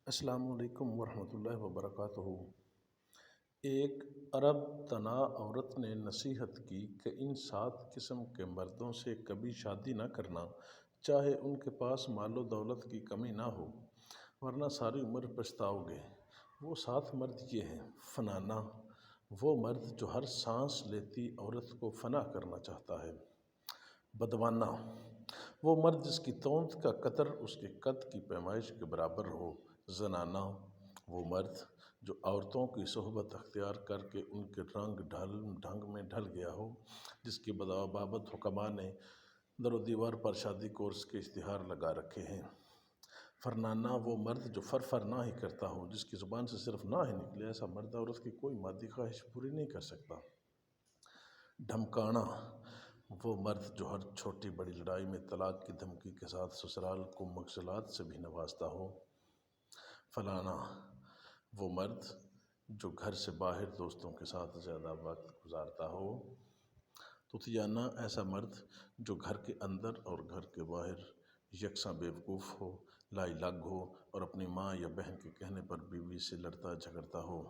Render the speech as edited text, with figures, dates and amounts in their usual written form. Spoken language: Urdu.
السلام علیکم ورحمۃ اللہ وبرکاتہ۔ ایک عرب تنا عورت نے نصیحت کی کہ ان 7 قسم کے مردوں سے کبھی شادی نہ کرنا، چاہے ان کے پاس مال و دولت کی کمی نہ ہو، ورنہ ساری عمر پچھتاؤ گے۔ وہ 7 مرد یہ ہیں: فنانہ، وہ مرد جو ہر سانس لیتی عورت کو فنا کرنا چاہتا ہے۔ بدوانہ، وہ مرد جس کی توند کا قطر اس کے قد کی پیمائش کے برابر ہو۔ زنانہ، وہ مرد جو عورتوں کی صحبت اختیار کر کے ان کے ڈھنگ میں ڈھل گیا ہو، جس کی بابت حکماء نے در و دیوار پر شادی کورس کے اشتہار لگا رکھے ہیں۔ فرنانہ، وہ مرد جو فر نہ ہی کرتا ہو، جس کی زبان سے صرف نہ ہی نکلے، ایسا مرد عورت کی کوئی مادی خواہش پوری نہیں کر سکتا۔ دھمکانا، وہ مرد جو ہر چھوٹی بڑی لڑائی میں طلاق کی دھمکی کے ساتھ سسرال کو مغزلات سے بھی نوازتا ہو۔ فلانا، وہ مرد جو گھر سے باہر دوستوں کے ساتھ زیادہ وقت گزارتا ہو۔ طوطیانہ، ایسا مرد جو گھر کے اندر اور گھر کے باہر یکساں بیوقوف ہو، لائی لگ ہو اور اپنی ماں یا بہن کے کہنے پر بیوی سے لڑتا جھگڑتا ہو۔